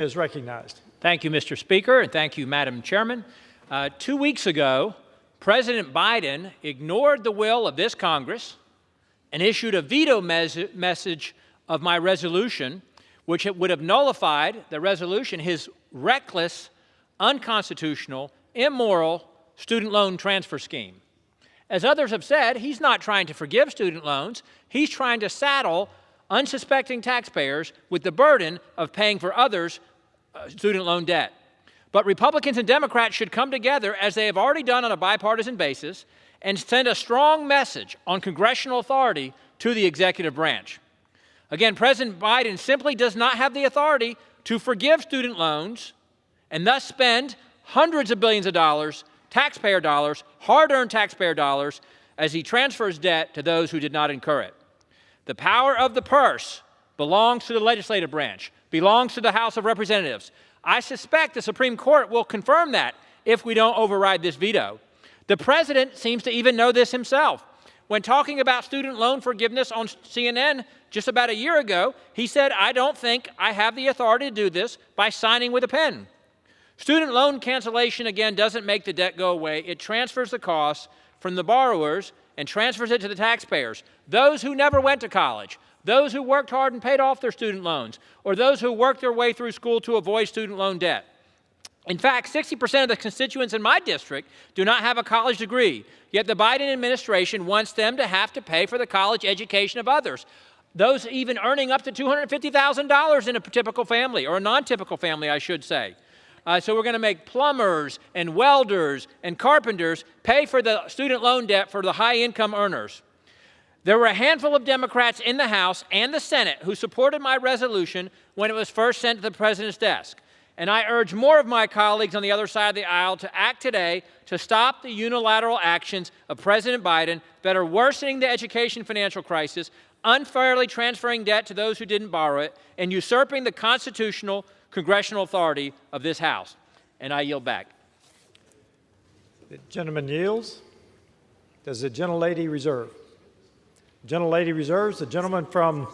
Is recognized. Thank you, Mr. Speaker, and thank you, Madam Chairman. 2 weeks ago, President Biden ignored the will of this Congress and issued a veto message of my resolution, which would have nullified the resolution, his reckless, unconstitutional, immoral student loan transfer scheme. As others have said, he's not trying to forgive student loans. He's trying to saddle unsuspecting taxpayers with the burden of paying for others' student loan debt. But Republicans and Democrats should come together, as they have already done on a bipartisan basis, and send a strong message on congressional authority to the executive branch. Again, President Biden simply does not have the authority to forgive student loans and thus spend hundreds of billions of dollars, taxpayer dollars, hard-earned taxpayer dollars, as he transfers debt to those who did not incur it. The power of the purse belongs to the legislative branch, belongs to the House of Representatives. I suspect the Supreme Court will confirm that if we don't override this veto. The president seems to even know this himself. When talking about student loan forgiveness on CNN just about a year ago, he said, "I don't think I have the authority to do this by signing with a pen." Student loan cancellation, again, doesn't make the debt go away. It transfers the cost from the borrowers and transfers it to the taxpayers, those who never went to college, those who worked hard and paid off their student loans, or those who worked their way through school to avoid student loan debt. In fact, 60% of the constituents in my district do not have a college degree, yet the Biden administration wants them to have to pay for the college education of others, those even earning up to $250,000 in a typical family, or a non-typical family, I should say. So we're going to make plumbers and welders and carpenters pay for the student loan debt for the high-income earners. There were a handful of Democrats in the House and the Senate who supported my resolution when it was first sent to the president's desk. And I urge more of my colleagues on the other side of the aisle to act today to stop the unilateral actions of President Biden that are worsening the education financial crisis, unfairly transferring debt to those who didn't borrow it, and usurping the constitutional congressional authority of this House. And I yield back. The gentleman yields. Does the gentlelady reserve? The gentlelady reserves. The gentleman from